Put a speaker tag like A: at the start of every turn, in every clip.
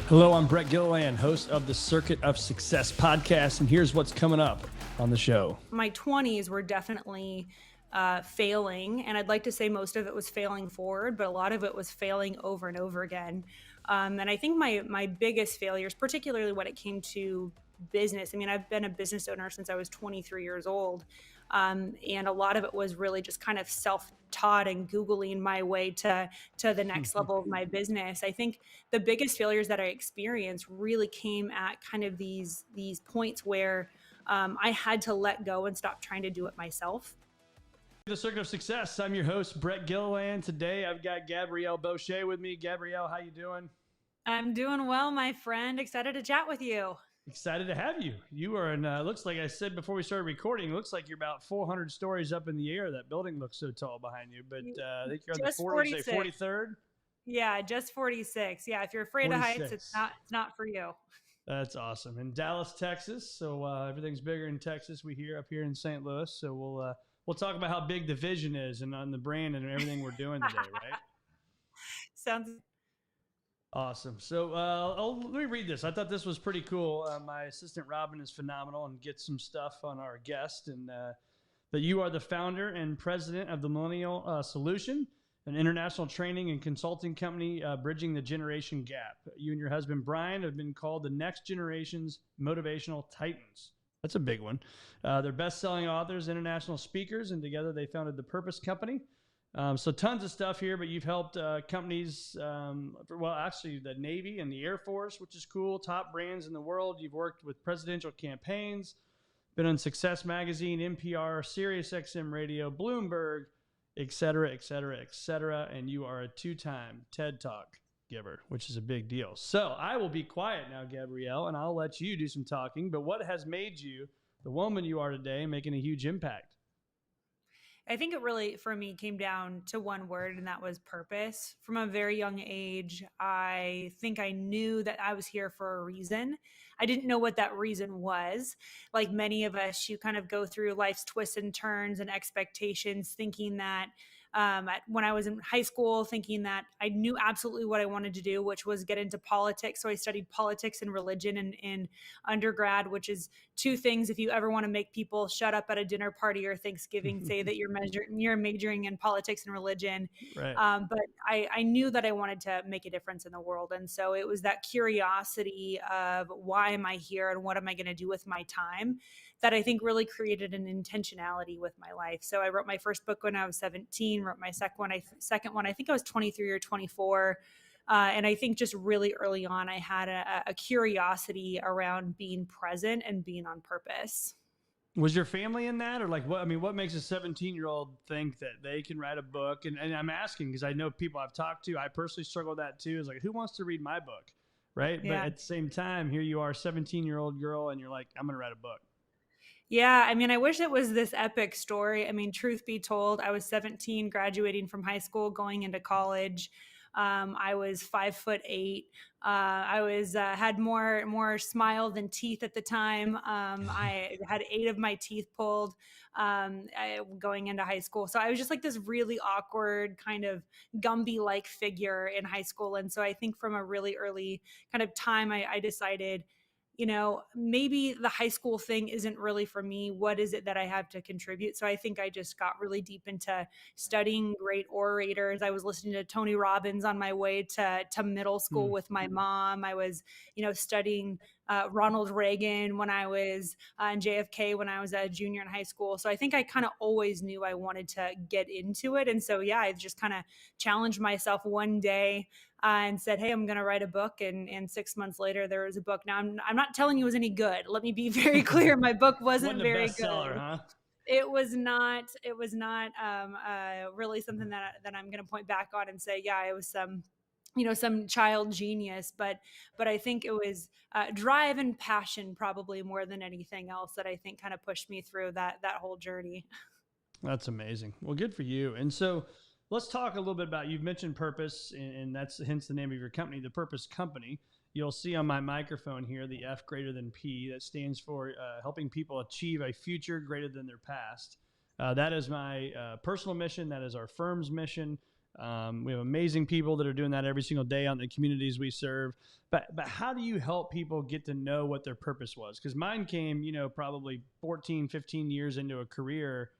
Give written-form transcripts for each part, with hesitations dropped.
A: Hello, I'm Brett Gilliland, host of the Circuit of Success podcast, and here's what's coming up on the show.
B: My 20s were definitely failing, and I'd like to say most of it was failing forward, but a lot of it was failing over and over again. And I think my biggest failures, particularly when it came to business, I mean, I've been a business owner since I was 23 years old. And a lot of it was really just kind of self-taught and Googling my way to the next level of my business. I think the biggest failures that I experienced really came at kind of these points where I had to let go and stop trying to do it myself.
A: The Circuit of Success. I'm your host, Brett Gilliland. Today, I've got Gabrielle Bosche with me. Gabrielle, how you doing?
B: I'm doing well, my friend. Excited to chat with you.
A: Excited to have you. You are in, looks like I said before we started recording, looks like you're about 400 stories up in the air. That building looks so tall behind you, but I think you're on the 43rd?
B: Yeah, just 46. Yeah, if you're afraid
A: 46.
B: of heights, it's not for you.
A: That's awesome. In Dallas, Texas. So everything's bigger in Texas. We hear up here in St. Louis. So we'll talk about how big the vision is and on the brand and everything we're doing today, right?
B: Sounds
A: awesome. So let me read this. I thought this was pretty cool. My assistant Robin is phenomenal and gets some stuff on our guest. And but you are the founder and president of the Millennial Solution, an international training and consulting company bridging the generation gap. You and your husband Brian have been called the next generation's motivational titans. That's a big one. They're best-selling authors, international speakers, and together they founded the Purpose Company. So tons of stuff here, but you've helped companies, actually the Navy and the Air Force, which is cool, top brands in the world. You've worked with presidential campaigns, been on Success Magazine, NPR, SiriusXM Radio, Bloomberg, et cetera, et cetera, et cetera. And you are a two-time TED Talk giver, which is a big deal. So I will be quiet now, Gabrielle, and I'll let you do some talking. But what has made you the woman you are today, making a huge impact?
B: I think it really, for me, came down to one word, and that was purpose. From a very young age, I think I knew that I was here for a reason. I didn't know what that reason was. Like many of us, you kind of go through life's twists and turns and expectations, thinking that when I was in high school, thinking that I knew absolutely what I wanted to do, which was get into politics. So I studied politics and religion in undergrad, which is two things. If you ever want to make people shut up at a dinner party or Thanksgiving, say that you're majoring in politics and religion.
A: Right.
B: But I knew that I wanted to make a difference in the world. And so it was that curiosity of why am I here and what am I going to do with my time that I think really created an intentionality with my life. So I wrote my first book when I was 17, wrote my second one, I think I was 23 or 24. And I think just really early on, I had a curiosity around being present and being on purpose.
A: Was your family in that, or like what? I mean, what makes a 17-year-old think that they can write a book? And I'm asking because I know people I've talked to. I personally struggle with that too. Is like, who wants to read my book, right? Yeah. But at the same time, here you are, 17-year-old girl, and you're like, I'm going to write a book.
B: Yeah, I mean, I wish it was this epic story. I mean, truth be told, I was 17, graduating from high school, going into college. I was 5'8". I was had more smile than teeth at the time. I had 8 of my teeth pulled going into high school. So I was just like this really awkward kind of Gumby-like figure in high school. And so I think from a really early kind of time, I decided, maybe the high school thing isn't really for me. What is it that I have to contribute? So I think I just got really deep into studying great orators. I was listening to Tony Robbins on my way to middle school with my mom. I was, studying Ronald Reagan when I was in JFK when I was a junior in high school. So I think I kind of always knew I wanted to get into it. And so, yeah, I just kind of challenged myself one day and said, hey, I'm going to write a book. And 6 months later, there was a book. Now, I'm not telling you it was any good. Let me be very clear. My book wasn't very good.
A: Huh?
B: It was not really something that I'm going to point back on and say, yeah, it was some child genius, but I think it was drive and passion probably more than anything else that I think kind of pushed me through that whole journey.
A: That's amazing. Well, good for you. And so let's talk a little bit about, you've mentioned purpose, and that's hence the name of your company, the Purpose Company. You'll see on my microphone here, the F greater than P, that stands for helping people achieve a future greater than their past. That is my personal mission. That is our firm's mission. We have amazing people that are doing that every single day on the communities we serve. But how do you help people get to know what their purpose was? Because mine came, probably 14, 15 years into a career,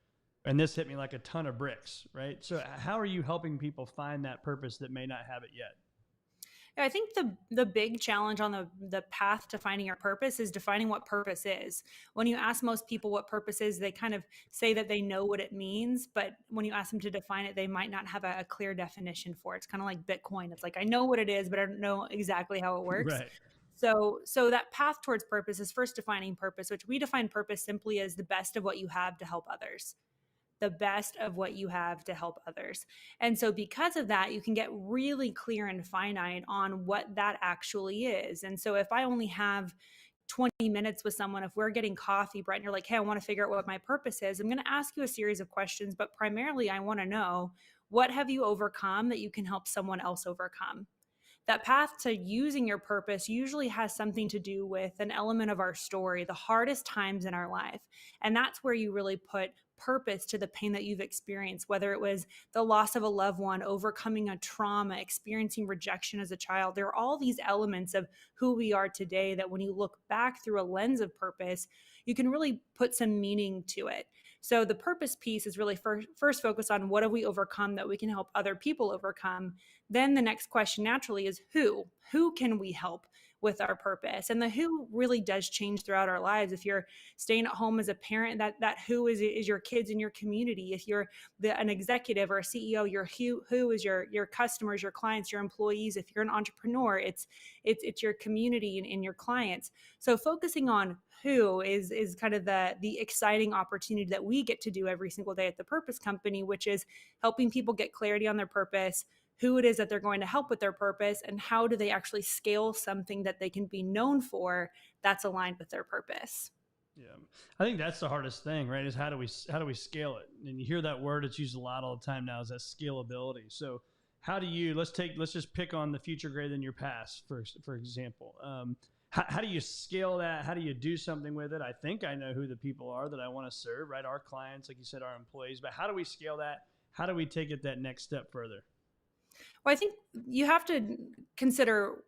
A: and this hit me like a ton of bricks, right? So how are you helping people find that purpose that may not have it yet?
B: I think the big challenge on the path to finding your purpose is defining what purpose is. When you ask most people what purpose is, they kind of say that they know what it means, but when you ask them to define it, they might not have a clear definition for it. It's kind of like Bitcoin. It's like I know what it is, but I don't know exactly how it works.
A: Right.
B: So that path towards purpose is first defining purpose, which we define purpose simply as the best of what you have to help others. The best of what you have to help others. And so because of that, you can get really clear and finite on what that actually is. And so if I only have 20 minutes with someone, if we're getting coffee, Brett, and you're like, hey, I want to figure out what my purpose is, I'm going to ask you a series of questions, but primarily I want to know, what have you overcome that you can help someone else overcome? That path to using your purpose usually has something to do with an element of our story, the hardest times in our life. And that's where you really put purpose to the pain that you've experienced, whether it was the loss of a loved one, overcoming a trauma, experiencing rejection as a child. There are all these elements of who we are today that when you look back through a lens of purpose, you can really put some meaning to it. So the purpose piece is really first focus on what have we overcome that we can help other people overcome. Then the next question naturally is who can we help with our purpose? And the who really does change throughout our lives. If you're staying at home as a parent, that who is your kids in your community. If you're an executive or a CEO, your who is your customers, your clients, your employees. If you're an entrepreneur, it's your community and your clients. So focusing on who is kind of the exciting opportunity that we get to do every single day at the Purpose Company, which is helping people get clarity on their purpose, who it is that they're going to help with their purpose, and how do they actually scale something that they can be known for that's aligned with their purpose.
A: Yeah, I think that's the hardest thing, right? Is how do we scale it? And you hear that word; it's used a lot all the time now. Is that scalability? So, how do you let's just pick on the future greater than your past, for example. How do you scale that? How do you do something with it? I think I know who the people are that I want to serve, right? Our clients, like you said, our employees. But how do we scale that? How do we take it that next step further?
B: Well, I think you have to consider,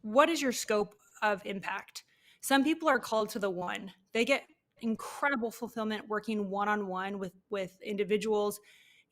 B: what is your scope of impact? Some people are called to the one. They get incredible fulfillment working one-on-one with individuals,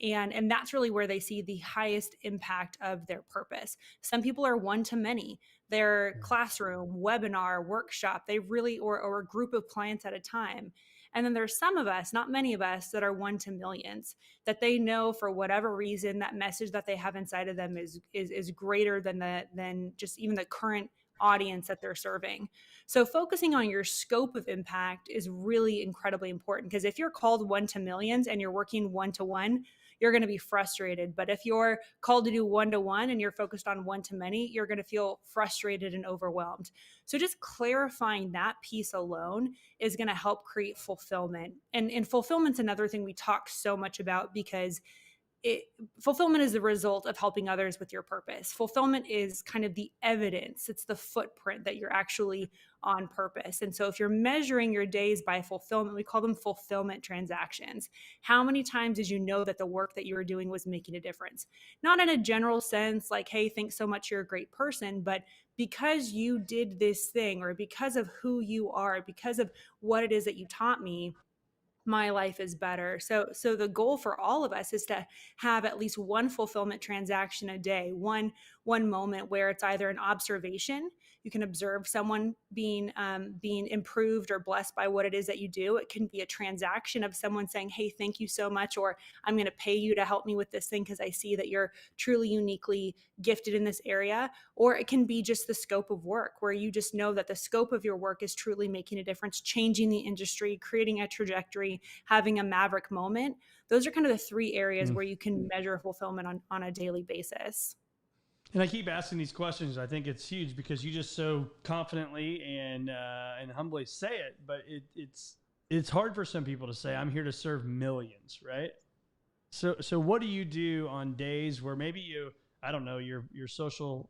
B: and that's really where they see the highest impact of their purpose. Some people are one to many. Their classroom, webinar, workshop, they really or a group of clients at a time. And then there's some of us, not many of us, that are one to millions, that they know for whatever reason that message that they have inside of them is greater than just even the current audience that they're serving. So focusing on your scope of impact is really incredibly important, because if you're called one to millions and you're working one to one, you're going to be frustrated. But if you're called to do one to one and you're focused on one to many, you're going to feel frustrated and overwhelmed. So just clarifying that piece alone is going to help create fulfillment. And fulfillment's another thing we talk so much about, because fulfillment is the result of helping others with your purpose. Fulfillment is kind of the evidence. It's the footprint that you're actually on purpose. And so if you're measuring your days by fulfillment, we call them fulfillment transactions. How many times did you know that the work that you were doing was making a difference? Not in a general sense, like, hey, thanks so much, you're a great person, but because you did this thing, or because of who you are, because of what it is that you taught me, my life is better. So the goal for all of us is to have at least one fulfillment transaction a day, one moment where it's either an observation. You can observe someone being improved or blessed by what it is that you do. It can be a transaction of someone saying, hey, thank you so much, or I'm going to pay you to help me with this thing because I see that you're truly uniquely gifted in this area. Or it can be just the scope of work, where you just know that the scope of your work is truly making a difference, changing the industry, creating a trajectory, having a maverick moment. Those are kind of the three areas where you can measure fulfillment on a daily basis.
A: And I keep asking these questions. I think it's huge because you just so confidently and humbly say it, but it's hard for some people to say, I'm here to serve millions, right? So what do you do on days where maybe I don't know, your social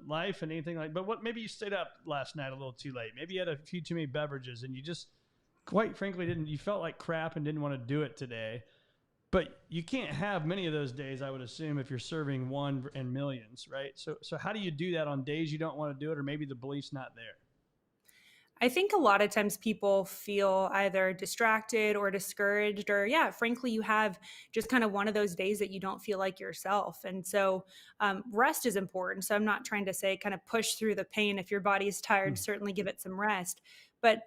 A: life and anything like, but maybe you stayed up last night a little too late. Maybe you had a few too many beverages and you just, quite frankly, you felt like crap and didn't want to do it today. But you can't have many of those days, I would assume, if you're serving one and millions, right? So how do you do that on days you don't want to do it, or maybe the belief's not there?
B: I think a lot of times people feel either distracted or discouraged, or, yeah, frankly, you have just kind of one of those days that you don't feel like yourself. And so, rest is important. So, I'm not trying to say kind of push through the pain. If your body is tired,
A: Hmm.
B: certainly give it some rest. But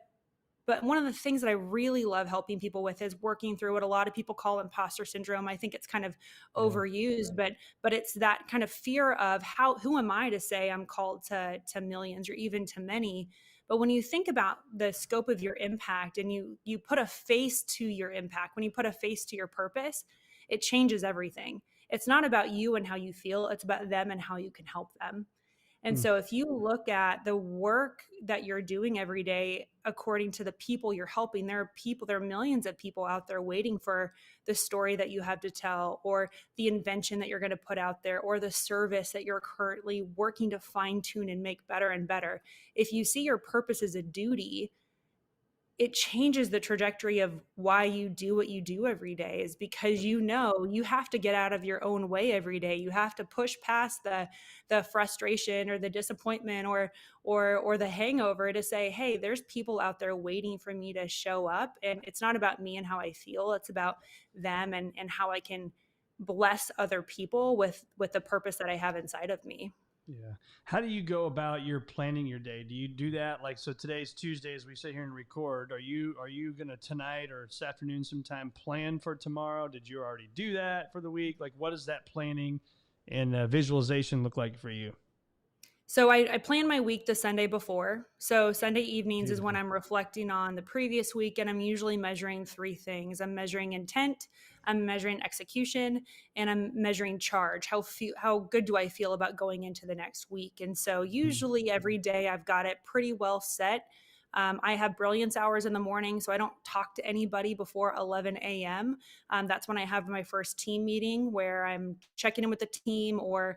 B: one of the things that I really love helping people with is working through what a lot of people call imposter syndrome. I think it's kind of
A: Yeah.
B: overused, but it's that kind of fear of who am I to say I'm called to millions or even to many. But when you think about the scope of your impact and you put a face to your impact, when you put a face to your purpose, it changes everything. It's not about you and how you feel, it's about them and how you can help them. And
A: Hmm.
B: so if you look at the work that you're doing every day, according to the people you're helping, there are millions of people out there waiting for the story that you have to tell, or the invention that you're going to put out there, or the service that you're currently working to fine tune and make better and better. If you see your purpose as a duty, it changes the trajectory of why you do what you do every day, is because you have to get out of your own way every day. You have to push past the frustration or the disappointment or the hangover to say, hey, there's people out there waiting for me to show up, and it's not about me and how I feel, it's about them and how I can bless other people with the purpose that I have inside of me.
A: Yeah. How do you go about your planning your day? Do you do that like, so today's Tuesday as we sit here and record? Are you gonna tonight or this afternoon sometime plan for tomorrow? Did you already do that for the week? Like, what does that planning and visualization look like for you?
B: So I plan my week the Sunday before. So Sunday evenings is when
A: Beautiful.
B: I'm reflecting on the previous week, and I'm usually measuring three things. I'm measuring intent, I'm measuring execution, and I'm measuring charge. How good do I feel about going into the next week? And so
A: Mhm.
B: usually every day I've got it pretty well set. I have brilliance hours in the morning, so I don't talk to anybody before 11 a.m. That's when I have my first team meeting where I'm checking in with the team, or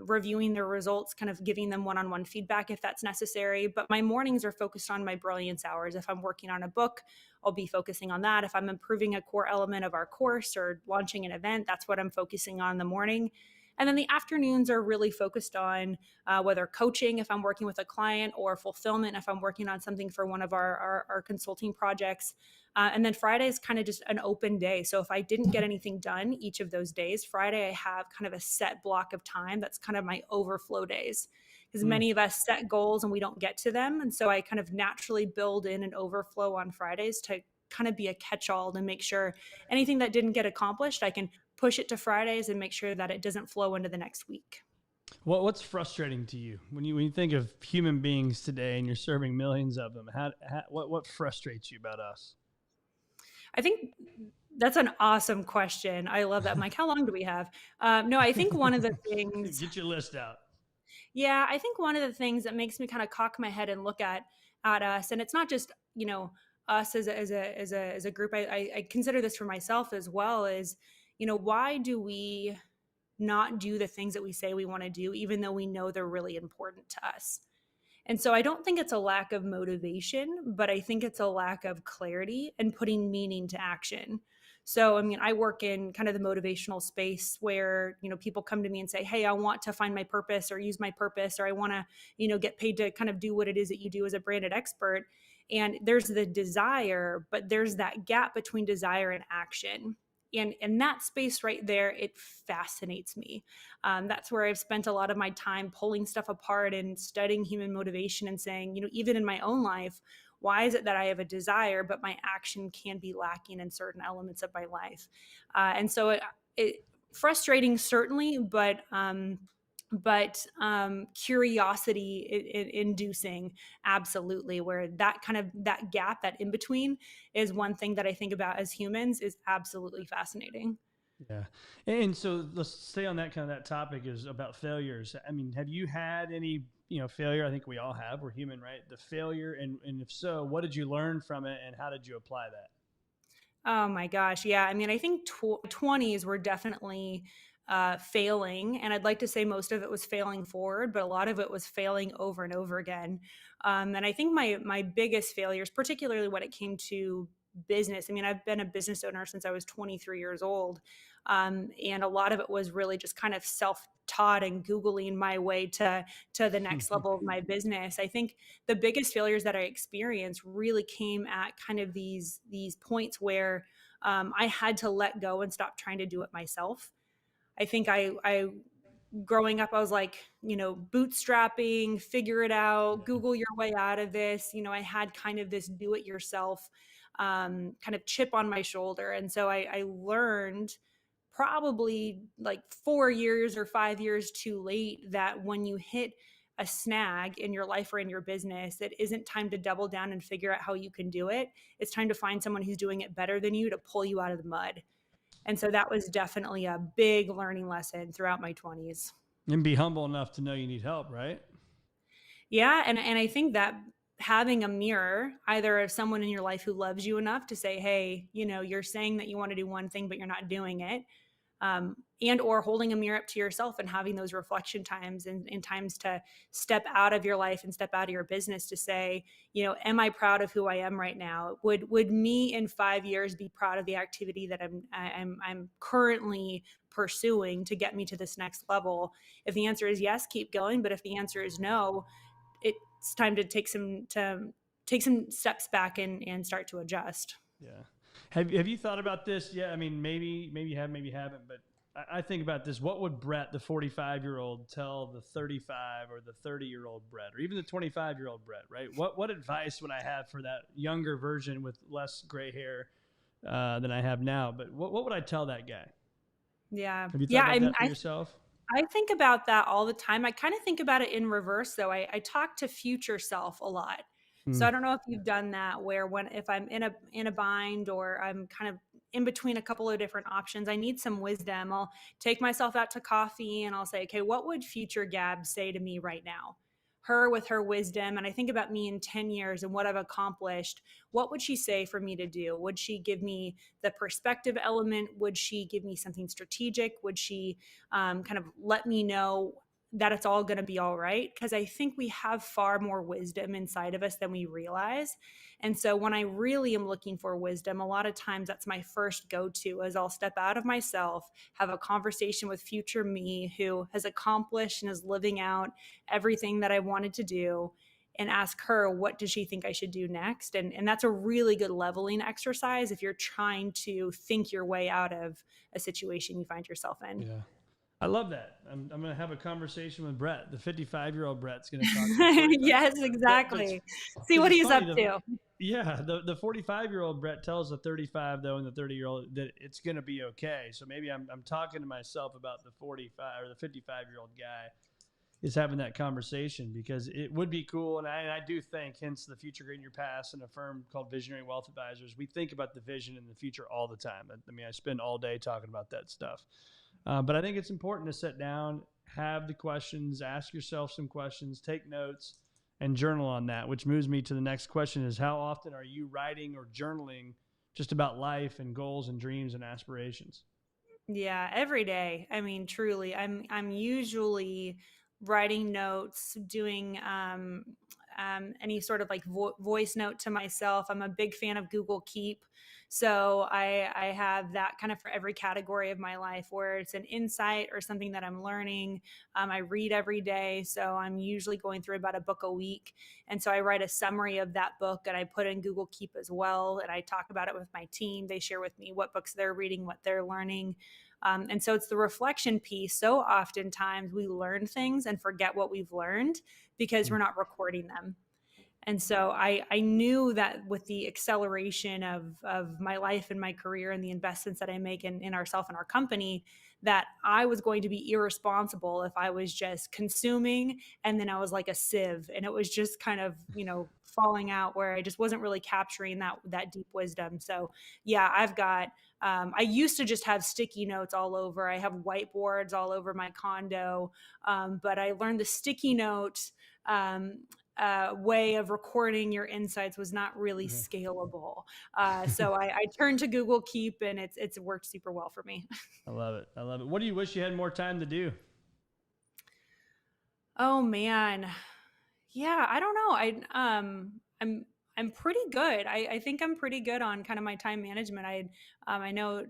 B: reviewing their results, kind of giving them one on one feedback if that's necessary. But my mornings are focused on my brilliance hours. If I'm working on a book, I'll be focusing on that. If I'm improving a core element of our course or launching an event, that's what I'm focusing on in the morning. And then the afternoons are really focused on whether coaching, if I'm working with a client, or fulfillment, if I'm working on something for one of our consulting projects. And then Friday is kind of just an open day. So if I didn't get anything done each of those days, Friday I have kind of a set block of time that's kind of my overflow days. Because
A: Mm.
B: many of us set goals and we don't get to them. And so I kind of naturally build in an overflow on Fridays to kind of be a catch all, to make sure anything that didn't get accomplished, I can push it to Fridays and make sure that it doesn't flow into the next week.
A: What's frustrating to you when you think of human beings today and you're serving millions of them? What frustrates you about us?
B: I think that's an awesome question. I love that. Mike, how long do we have? No, I think one of the things,
A: Get your list out.
B: yeah, I think one of the things that makes me kind of cock my head and look at us, and it's not just us as a group. I consider this for myself as well. Is why do we not do the things that we say we want to do, even though we know they're really important to us? And so I don't think it's a lack of motivation, but I think it's a lack of clarity and putting meaning to action. So, I mean, I work in kind of the motivational space where, people come to me and say, hey, I want to find my purpose or use my purpose, or I want to, get paid to kind of do what it is that you do as a branded expert. And there's the desire, but there's that gap between desire and action. And in that space right there, it fascinates me. That's where I've spent a lot of my time pulling stuff apart and studying human motivation and saying, even in my own life, why is it that I have a desire, but my action can be lacking in certain elements of my life? And so it frustrating certainly, but curiosity inducing, absolutely, where that kind of that gap, that in between, is one thing that I think about as humans is absolutely fascinating.
A: Yeah. And so let's stay on that kind of that topic is about failures. I mean, have you had any, failure? I think we all have. We're human, right? The failure. And if so, what did you learn from it and how did you apply that?
B: Oh my gosh. Yeah. I mean, I think 20s were definitely failing. And I'd like to say most of it was failing forward, but a lot of it was failing over and over again. And I think my biggest failures, particularly when it came to business. I mean, I've been a business owner since I was 23 years old. And a lot of it was really just kind of self-taught and Googling my way to the next level of my business. I think the biggest failures that I experienced really came at kind of these points where I had to let go and stop trying to do it myself. I think I growing up, I was like, bootstrapping, figure it out, Google your way out of this. I had kind of this do it yourself kind of chip on my shoulder. And so I learned probably like 4 years or 5 years too late that when you hit a snag in your life or in your business, it isn't time to double down and figure out how you can do it. It's time to find someone who's doing it better than you to pull you out of the mud. And so that was definitely a big learning lesson throughout my 20s.
A: And be humble enough to know you need help, right?
B: Yeah. And I think that having a mirror, either of someone in your life who loves you enough to say, hey, you're saying that you want to do one thing, but you're not doing it. And or holding a mirror up to yourself and having those reflection times and times to step out of your life and step out of your business to say, am I proud of who I am right now? Would me in 5 years be proud of the activity that I'm currently pursuing to get me to this next level? If the answer is yes, keep going. But if the answer is no, it's time to take some steps back and start to adjust.
A: Yeah. Have you thought about this? Yeah, I mean, maybe you have, maybe you haven't, but I think about this. What would Brett, the 45-year-old, tell the 35 or the 30-year-old Brett, or even the 25-year-old Brett, right? What advice would I have for that younger version with less gray hair than I have now? But what would I tell that guy?
B: Yeah.
A: Have you thought about that for yourself?
B: I think about that all the time. I kind of think about it in reverse, though. I talk to future self a lot. So I don't know if you've done that, where if I'm in a bind or I'm kind of in between a couple of different options, I need some wisdom. I'll take myself out to coffee and I'll say, okay, what would future Gab say to me right now? Her with her wisdom. And I think about me in 10 years and what I've accomplished. What would she say for me to do? Would she give me the perspective element? Would she give me something strategic? Would she kind of let me know that it's all going to be all right? Because I think we have far more wisdom inside of us than we realize. And so when I really am looking for wisdom, a lot of times that's my first go-to, is I'll step out of myself, have a conversation with future me who has accomplished and is living out everything that I wanted to do, and ask her, what does she think I should do next? And that's a really good leveling exercise if you're trying to think your way out of a situation you find yourself in.
A: Yeah. I love that. I'm going to have a conversation with Brett. The 55-year-old Brett's going to talk.
B: Yes, exactly. See what he's up to.
A: Yeah. The 45-year-old Brett tells the 35 though, and the 30-year-old that it's going to be okay. So maybe I'm talking to myself about the 45 or the 55-year-old guy is having that conversation, because it would be cool. And I do think, hence the Future Great in Your Past and a firm called Visionary Wealth Advisors, we think about the vision in the future all the time. I mean, I spend all day talking about that stuff. But I think it's important to sit down, have the questions, ask yourself some questions, take notes, and journal on that, which moves me to the next question is, how often are you writing or journaling just about life and goals and dreams and aspirations?
B: Yeah, every day. I mean, truly, I'm usually writing notes, doing any sort of like voice note to myself. I'm a big fan of Google Keep. So I have that kind of for every category of my life, where it's an insight or something that I'm learning. I read every day. So I'm usually going through about a book a week. And so I write a summary of that book and I put in Google Keep as well. And I talk about it with my team. They share with me what books they're reading, what they're learning. And so it's the reflection piece. So oftentimes we learn things and forget what we've learned because we're not recording them. And so I knew that with the acceleration of my life and my career and the investments that I make in ourselves and our company, that I was going to be irresponsible if I was just consuming and then I was like a sieve and it was just kind of, falling out, where I just wasn't really capturing that deep wisdom. So yeah, I've got, I used to just have sticky notes all over. I have whiteboards all over my condo. But I learned the sticky note way of recording your insights was not really scalable. So I turned to Google Keep, and it's worked super well for me.
A: I love it. I love it. What do you wish you had more time to do?
B: Oh man. Yeah, I don't know. I'm pretty good. I think I'm pretty good on kind of my time management. I know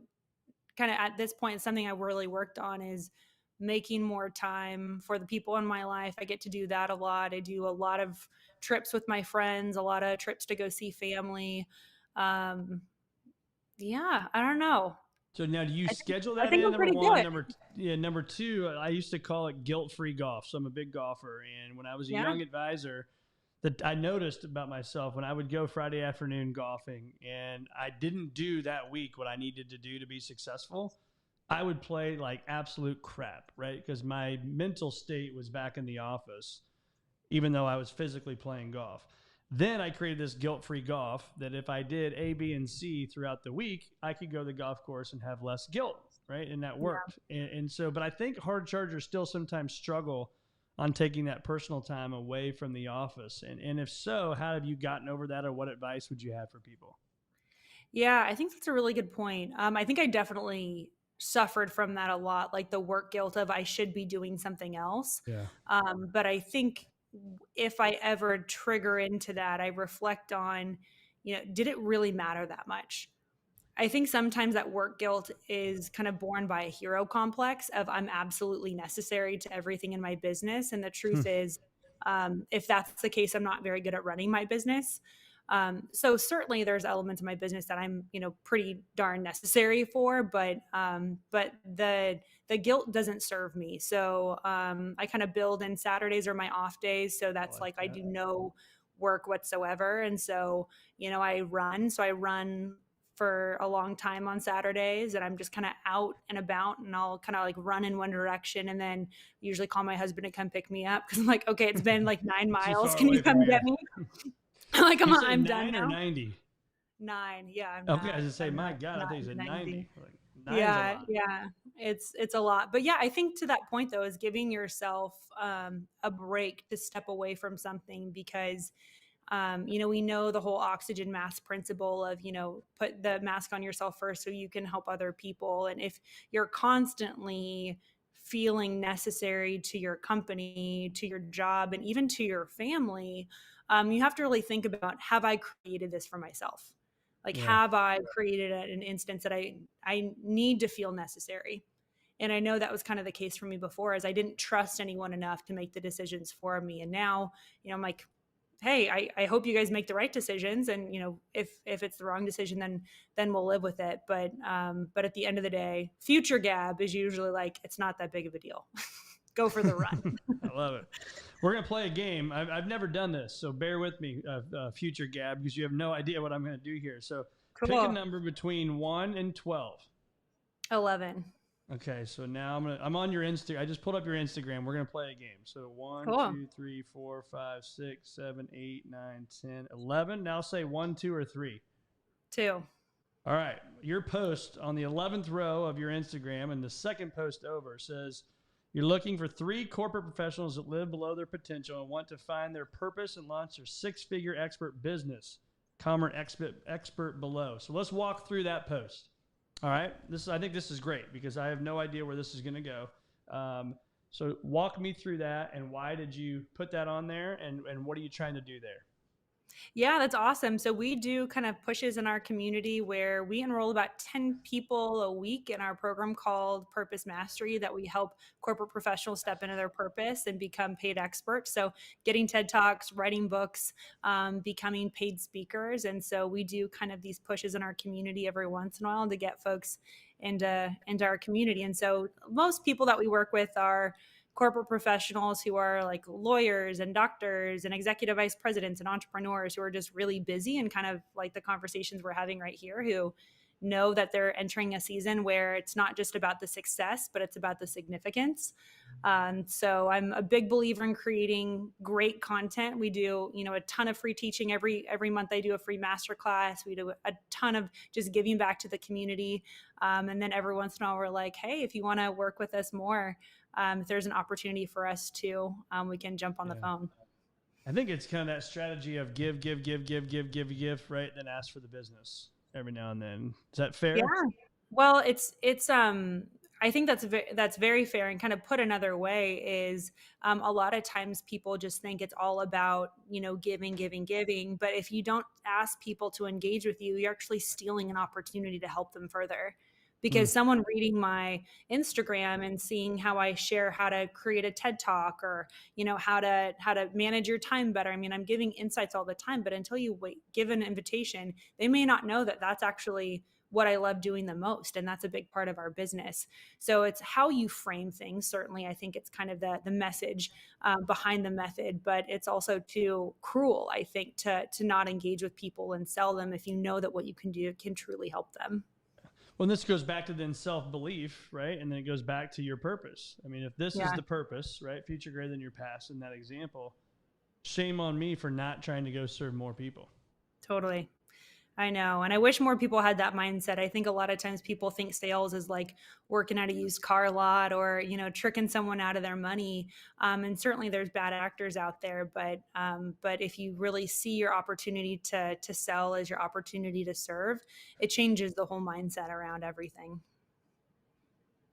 B: kind of at this point, something I really worked on is making more time for the people in my life. I get to do that a lot. I do a lot of trips with my friends, a lot of trips to go see family. Um, yeah, I don't know.
A: So now, do you
B: I think
A: schedule
B: I
A: that
B: think
A: in?
B: I'm
A: Number
B: pretty
A: one,
B: good.
A: number two. I used to call it guilt-free golf. So I'm a big golfer, and when I was a
B: Yeah.
A: young advisor, that I noticed about myself when I would go Friday afternoon golfing, and I didn't do that week what I needed to do to be successful. I would play like absolute crap, right? Because my mental state was back in the office, even though I was physically playing golf. Then I created this guilt free golf that if I did A, B, and C throughout the week, I could go to the golf course and have less guilt, right? And that
B: Yeah.
A: worked. And so, but I think hard chargers still sometimes struggle on taking that personal time away from the office. And if so, how have you gotten over that, or what advice would you have for people?
B: Yeah, I think that's a really good point. I think I definitely suffered from that a lot, like the work guilt of I should be doing something else.
A: Yeah.
B: But I think if I ever trigger into that, I reflect on, did it really matter that much? I think sometimes that work guilt is kind of born by a hero complex of I'm absolutely necessary to everything in my business. And the truth is, if that's the case, I'm not very good at running my business. So certainly there's elements of my business that I'm, pretty darn necessary for, but the guilt doesn't serve me. So I kind of build in Saturdays are my off days. So
A: I
B: that's
A: like
B: like I
A: that.
B: do no work whatsoever. And so, I run. So I run for a long time on Saturdays and I'm just kind of out and about and I'll kind of like run in one direction and then usually call my husband to come pick me up because I'm like, okay, it's been like 9
A: Too
B: miles.
A: far
B: Can you
A: away from
B: come get
A: here.
B: me? I'm like,
A: You say
B: I'm done
A: 9 or
B: now.
A: 90?
B: 9. Yeah, I'm
A: Okay, I
B: not.
A: was gonna say,
B: I'm
A: my
B: not
A: God, I
B: not
A: think you said
B: 90.
A: 90. Like nine's a
B: Yeah,
A: lot.
B: yeah. It's a lot. But yeah, I think to that point though is giving yourself a break to step away from something because we know the whole oxygen mask principle of, put the mask on yourself first so you can help other people. And if you're constantly feeling necessary to your company, to your job, and even to your family, you have to really think about, have I created this for myself? Like,
A: Yeah.
B: have I created an instance that I need to feel necessary? And I know that was kind of the case for me before, as I didn't trust anyone enough to make the decisions for me. And now, I'm like, hey, I hope you guys make the right decisions. And, if it's the wrong decision, then we'll live with it. But at the end of the day, future Gab is usually like, it's not that big of a deal. Go for the run.
A: I love it. We're gonna play a game. I've never done this, so bear with me, future Gab, because you have no idea what I'm gonna do here. So pick a
B: Cool.
A: number between 1 and 12.
B: 11.
A: Okay, so now I'm on your Insta. I just pulled up your Instagram. We're gonna play a game. So one,
B: Cool.
A: 2, 3, 4, 5, 6, 7, 8, 9, 10, 11. Now say 1, 2, or 3.
B: 2.
A: All right. Your post on the 11th row of your Instagram and the second post over says you're looking for 3 corporate professionals that live below their potential and want to find their purpose and launch their 6-figure expert business. Comment expert below. So let's walk through that post. All right. I think this is great because I have no idea where this is going to go. So walk me through that, and why did you put that on there, and what are you trying to do there?
B: Yeah, that's awesome. So we do kind of pushes in our community where we enroll about 10 people a week in our program called Purpose Mastery that we help corporate professionals step into their purpose and become paid experts. So getting TED Talks, writing books, becoming paid speakers. And so we do kind of these pushes in our community every once in a while to get folks into our community. And so most people that we work with are corporate professionals who are like lawyers and doctors and executive vice presidents and entrepreneurs who are just really busy and kind of like the conversations we're having right here, who know that they're entering a season where it's not just about the success, but it's about the significance. So I'm a big believer in creating great content. We do, a ton of free teaching every month. I do a free masterclass. We do a ton of just giving back to the community. And then every once in a while, we're like, hey, if you want to work with us more, if there's an opportunity for us to, we can jump on the
A: Yeah.
B: phone.
A: I think it's kind of that strategy of give, give, give, give, give, give, give, right? Then ask for the business every now and then. Is that fair?
B: Yeah. Well, it's I think that's very fair. And kind of put another way is a lot of times people just think it's all about, giving, giving, giving. But if you don't ask people to engage with you, you're actually stealing an opportunity to help them further.
A: Mm.
B: Because someone reading my Instagram and seeing how I share how to create a TED talk, or how to manage your time better. I mean, I'm giving insights all the time, but until you give an invitation, they may not know that that's actually what I love doing the most. And that's a big part of our business. So it's how you frame things. Certainly, I think it's kind of the message behind the method, but it's also too cruel, I think, to not engage with people and sell them if you know that what you can do can truly help them.
A: Well, this goes back to then self-belief, right? And then it goes back to your purpose. I mean, if this is
B: Yeah,
A: the purpose, right? Future greater than your past in that example, shame on me for not trying to go serve more people.
B: totally. I know. And I wish more people had that mindset. I think a lot of times people think sales is like working at a used car lot, or, tricking someone out of their money. And certainly there's bad actors out there, but if you really see your opportunity to sell as your opportunity to serve, it changes the whole mindset around everything.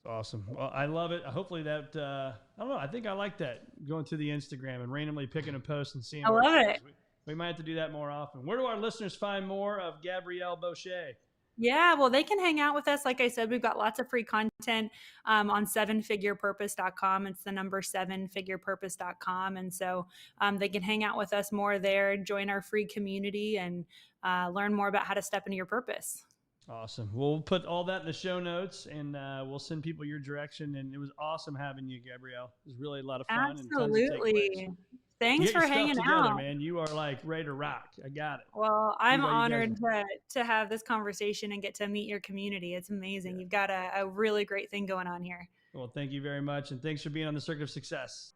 A: Awesome. Well, I love it. Hopefully that, I don't know. I think I like that, going to the Instagram and randomly picking a post and seeing
B: I
A: where it
B: love
A: goes.
B: it.
A: We might have to do that more often. Where do our listeners find more of Gabrielle Bosche?
B: Yeah, well, they can hang out with us. Like I said, we've got lots of free content on sevenfigurepurpose.com. It's the number sevenfigurepurpose.com. And so they can hang out with us more there, join our free community, and learn more about how to step into your purpose.
A: Awesome. We'll put all that in the show notes, and we'll send people your direction. And it was awesome having you, Gabrielle. It was really a lot of fun and tons of takeaways.
B: Absolutely.
A: You
B: Thanks
A: get your
B: for
A: stuff
B: hanging
A: together,
B: out.
A: man. You are like ready to rock. I got it.
B: Well,
A: See
B: I'm
A: why you guys
B: honored
A: are.
B: to have this conversation and get to meet your community. It's amazing.
A: Yeah.
B: You've got a really great thing going on here.
A: Well, thank you very much. And thanks for being on the Circuit of Success.